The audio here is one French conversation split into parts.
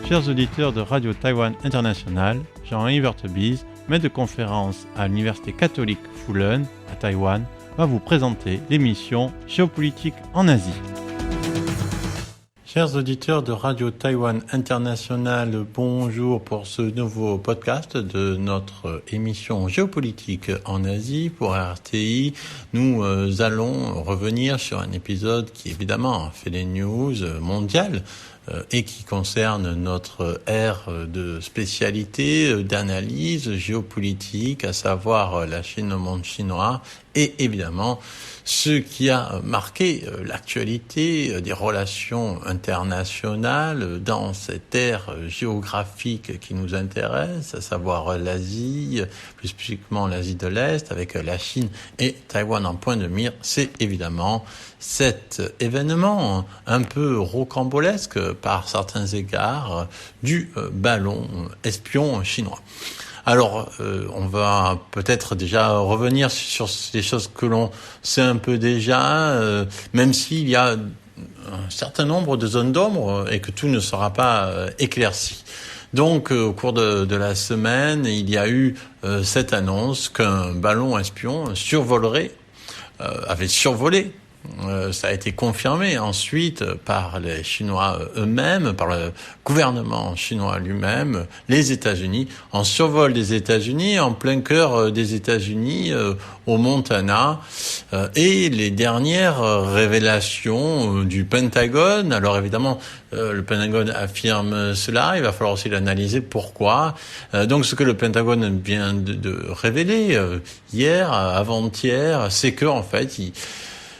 Chers auditeurs de Radio Taïwan International, Jean-Yves Heurtebise, maître de conférence à l'Université catholique Fulun à Taïwan, va vous présenter l'émission Géopolitique en Asie. Chers auditeurs de Radio Taïwan International, bonjour pour ce nouveau podcast de notre émission Géopolitique en Asie pour RTI. Nous allons revenir sur un épisode qui évidemment fait les news mondiales et qui concerne notre ère de spécialité, d'analyse géopolitique, à savoir la Chine au monde chinois, et évidemment ce qui a marqué l'actualité des relations internationales dans cette ère géographique qui nous intéresse, à savoir l'Asie, plus spécifiquement l'Asie de l'Est, avec la Chine et Taïwan en point de mire. C'est évidemment cet événement un peu rocambolesque par certains égards du ballon espion chinois. Alors, on va peut-être déjà revenir sur des choses que l'on sait un peu déjà, même s'il y a un certain nombre de zones d'ombre et que tout ne sera pas éclairci. Donc, au cours de la semaine, il y a eu cette annonce qu'un ballon espion avait survolé. Ça a été confirmé ensuite par les Chinois eux-mêmes, par le gouvernement chinois lui-même, les États-Unis, en survol des États-Unis, en plein cœur des États-Unis, au Montana, et les dernières révélations du Pentagone. Alors évidemment, le Pentagone affirme cela, il va falloir aussi l'analyser pourquoi. Donc ce que le Pentagone vient de révéler hier, avant-hier, c'est que en fait,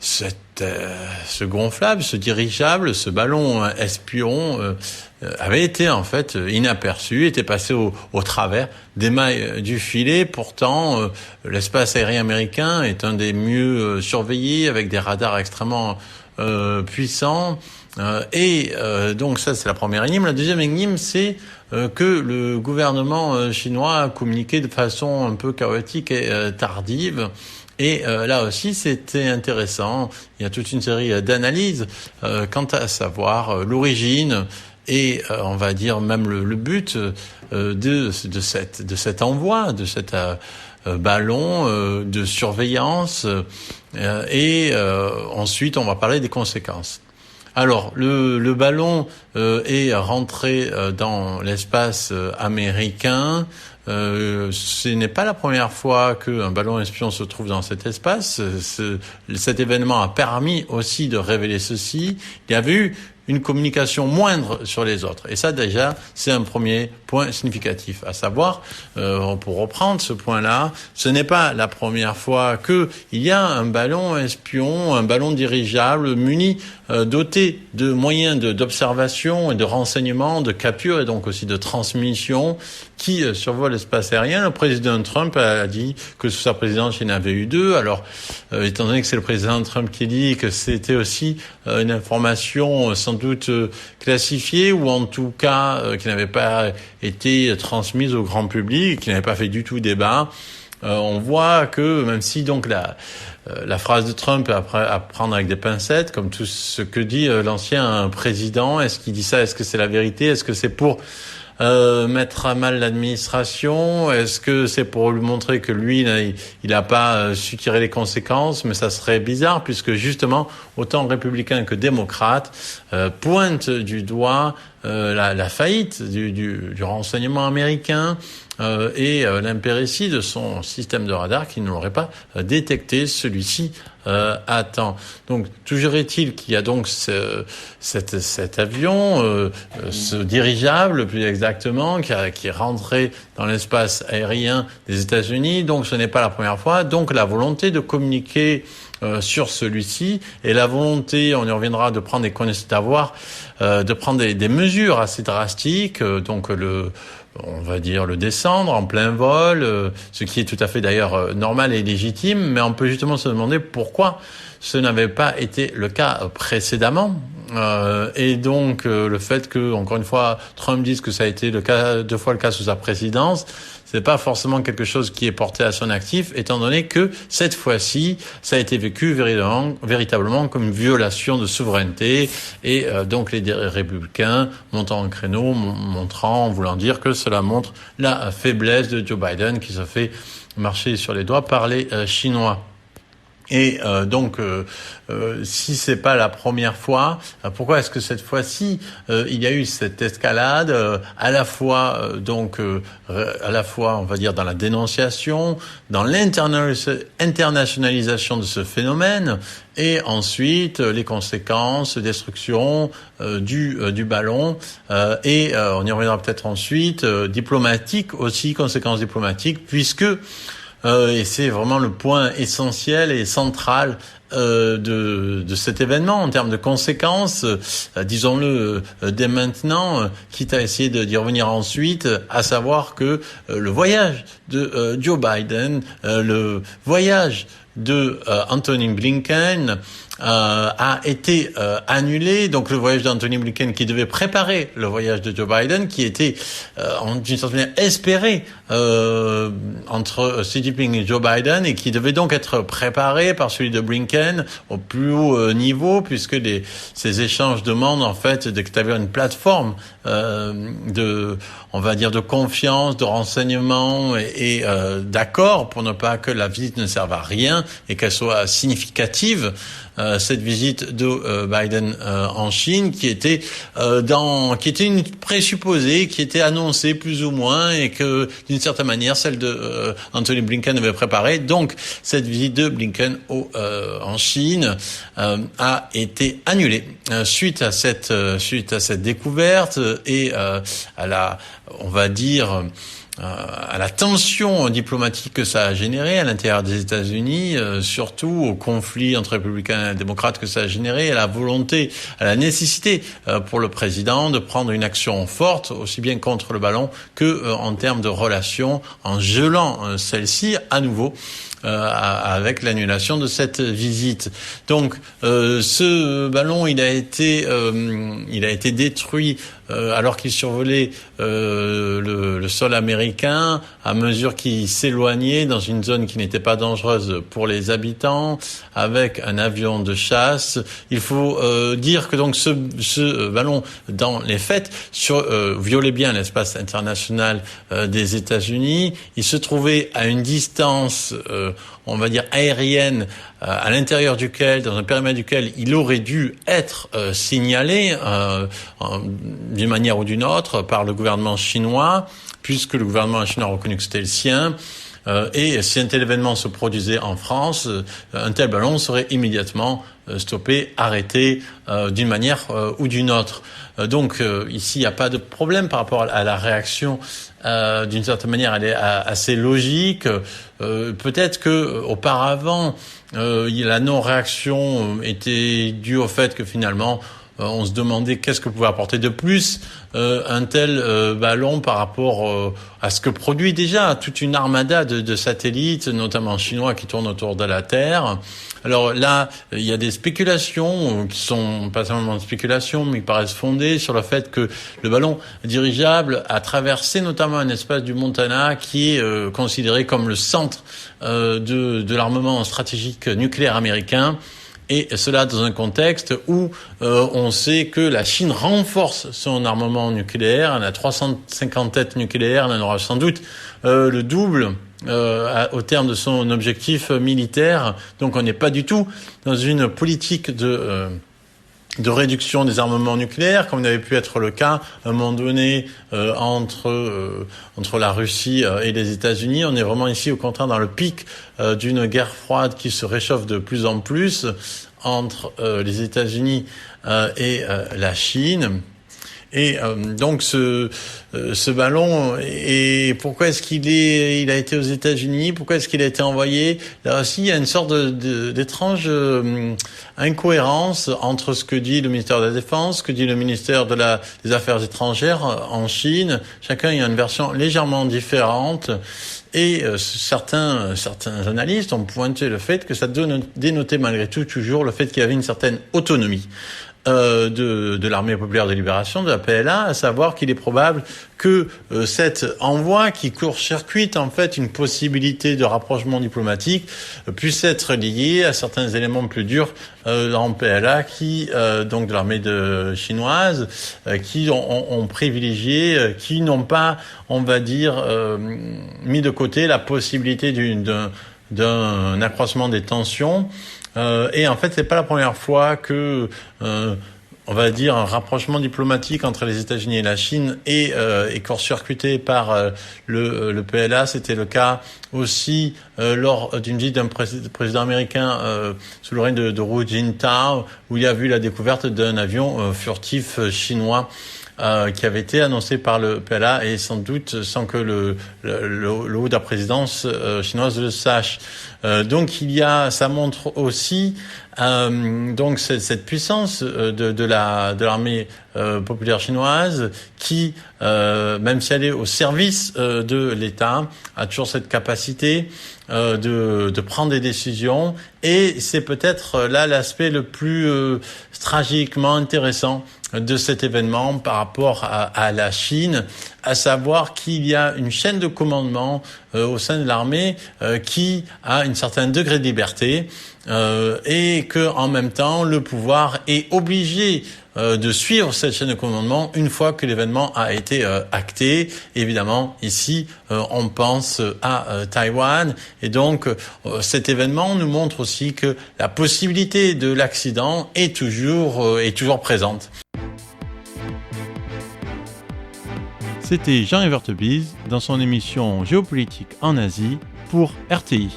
ce gonflable, ce dirigeable, ce ballon espion avait été en fait inaperçu, était passé au travers des mailles du filet. Pourtant, l'espace aérien américain est un des mieux surveillés avec des radars extrêmement puissants. Donc ça, c'est la première énigme. La deuxième énigme, c'est que le gouvernement chinois a communiqué de façon un peu chaotique et tardive. Et là aussi, c'était intéressant. Il y a toute une série d'analyses quant à savoir l'origine et on va dire même le but de cet envoi, de cet ballon de surveillance. Et ensuite, on va parler des conséquences. Alors, le ballon est rentré dans l'espace américain. Ce n'est pas la première fois qu'un ballon espion se trouve dans cet espace. Cet événement a permis aussi de révéler ceci. Il y avait eu une communication moindre sur les autres. Et ça, déjà, c'est un premier point significatif. À savoir, pour reprendre ce point-là, ce n'est pas la première fois qu'il y a un ballon espion, un ballon dirigeable muni, doté de moyens d'observation et de renseignement, de capture et donc aussi de transmission qui survole l'espace aérien. Le président Trump a dit que sous sa présidence, il y en avait eu 2. Alors, étant donné que c'est le président Trump qui dit que c'était aussi une information sans doute classifiée ou en tout cas qui n'avait pas été transmise au grand public, qui n'avait pas fait du tout débat, on voit que même si donc la phrase de Trump est à prendre avec des pincettes, comme tout ce que dit l'ancien président, est-ce qu'il dit ça, est-ce que c'est la vérité, est-ce que c'est pour mettre à mal l'administration, est-ce que c'est pour lui montrer que lui il n'a pas su tirer les conséquences, mais ça serait bizarre puisque justement autant républicains que démocrates pointent du doigt la faillite du renseignement américain et l'impéritie de son système de radar qui ne l'aurait pas détecté celui-ci à temps. Donc toujours est-il qu'il y a donc cet avion, ce dirigeable plus exactement, qui est rentré dans l'espace aérien des États-Unis. Donc ce n'est pas la première fois. Donc la volonté de communiquer sur celui-ci et la volonté, on y reviendra, de prendre de prendre des mesures assez drastiques. Donc on va dire le descendre en plein vol, ce qui est tout à fait d'ailleurs normal et légitime, mais on peut justement se demander pourquoi ce n'avait pas été le cas précédemment. Et donc le fait que, encore une fois, Trump dise que ça a été le cas, 2 fois le cas sous sa présidence, c'est pas forcément quelque chose qui est porté à son actif, étant donné que cette fois-ci, ça a été vécu véritablement comme une violation de souveraineté, et donc les républicains montant en créneau, voulant dire que cela montre la faiblesse de Joe Biden qui se fait marcher sur les doigts par les Chinois. Et donc, si c'est pas la première fois, pourquoi est-ce que cette fois-ci il y a eu cette escalade à la fois on va dire dans la dénonciation, dans l'internationalisation de ce phénomène, et ensuite les conséquences, destruction du ballon, et on y reviendra peut-être ensuite, diplomatique aussi, conséquences diplomatiques, puisque et c'est vraiment le point essentiel et central de cet événement en termes de conséquences, disons-le dès maintenant, quitte à essayer d'y revenir ensuite, à savoir que le voyage de Joe Biden, le voyage de Anthony Blinken a été annulé. Donc le voyage d'Anthony Blinken qui devait préparer le voyage de Joe Biden, qui était d'une certaine manière espéré entre Xi Jinping et Joe Biden, et qui devait donc être préparé par celui de Blinken au plus haut niveau, puisque ces échanges demandent en fait d'établir une plateforme on va dire de confiance, de renseignement et d'accord, pour ne pas que la visite ne serve à rien et qu'elle soit significative. Cette visite de Biden en Chine, qui était une présupposée, qui était annoncée plus ou moins, et que d'une certaine manière celle de Anthony Blinken avait préparée. Donc cette visite de Blinken en Chine a été annulée suite à cette découverte, et à la tension diplomatique que ça a généré à l'intérieur des États-Unis, surtout au conflit entre républicains et démocrates que ça a généré, à la nécessité pour le président de prendre une action forte, aussi bien contre le ballon que en termes de relations, en gelant celle-ci à nouveau. Avec l'annulation de cette visite. Donc ce ballon, il a été détruit alors qu'il survolait le sol américain, à mesure qu'il s'éloignait dans une zone qui n'était pas dangereuse pour les habitants, avec un avion de chasse. Il faut dire que donc ce ballon, dans les faits, violait bien l'espace international des États-Unis. Il se trouvait à une distance on va dire aérienne, à l'intérieur duquel, dans un périmètre duquel il aurait dû être signalé d'une manière ou d'une autre par le gouvernement chinois, puisque le gouvernement chinois a reconnu que c'était le sien. Et si un tel événement se produisait en France, un tel ballon serait immédiatement stoppé, arrêté d'une manière ou d'une autre. Donc ici, il n'y a pas de problème par rapport à la réaction. D'une certaine manière, elle est assez logique. Peut-être que auparavant, la non-réaction était due au fait que finalement, on se demandait qu'est-ce que pouvait apporter de plus un tel ballon par rapport à ce que produit déjà toute une armada de satellites, notamment chinois, qui tournent autour de la Terre. Alors là, il y a des spéculations qui sont pas seulement des spéculations, mais qui paraissent fondées sur le fait que le ballon dirigeable a traversé notamment un espace du Montana qui est considéré comme le centre de l'armement stratégique nucléaire américain. Et cela dans un contexte où on sait que la Chine renforce son armement nucléaire. Elle a 350 têtes nucléaires, elle en aura sans doute le double au terme de son objectif militaire. Donc on n'est pas du tout dans une politique de réduction des armements nucléaires, comme n'avait pu être le cas à un moment donné entre la Russie et les États-Unis. On est vraiment ici, au contraire, dans le pic d'une guerre froide qui se réchauffe de plus en plus entre les États-Unis et la Chine. Et donc ce ballon, et pourquoi est-ce il a été aux États-Unis? Pourquoi est-ce qu'il a été envoyé? Là aussi, il y a une sorte d'étrange incohérence entre ce que dit le ministère de la Défense, ce que dit le ministère des Affaires étrangères en Chine. Chacun y a une version légèrement différente. Et certains analystes ont pointé le fait que ça dénotait malgré tout toujours le fait qu'il y avait une certaine autonomie de l'armée populaire de libération, de la PLA, à savoir qu'il est probable que cet envoi qui court-circuite en fait une possibilité de rapprochement diplomatique puisse être lié à certains éléments plus durs en PLA qui donc de l'armée chinoise qui ont privilégié, qui n'ont pas, on va dire, mis de côté la possibilité d'un accroissement des tensions. Et en fait, c'est pas la première fois que on va dire un rapprochement diplomatique entre les États-Unis et la Chine est court-circuité par le PLA. C'était le cas aussi lors d'une visite d'un président américain sous le règne de Hu Jintao, où il y a vu la découverte d'un avion furtif chinois qui avait été annoncé par le PLA et sans doute sans que le haut de la présidence chinoise le sache. Donc ça montre aussi donc cette puissance de l'armée populaire chinoise qui, même si elle est au service de l'État, a toujours cette capacité de prendre des décisions. Et c'est peut-être là l'aspect le plus tragiquement intéressant de cet événement par rapport à la Chine, à savoir qu'il y a une chaîne de commandement au sein de l'armée qui a un certain degré de liberté et que en même temps le pouvoir est obligé de suivre cette chaîne de commandement une fois que l'événement a été acté. Évidemment, ici, on pense à Taïwan. Et donc, cet événement nous montre aussi que la possibilité de l'accident est toujours présente. C'était Jean-Yves Heurtebise dans son émission Géopolitique en Asie pour RTI.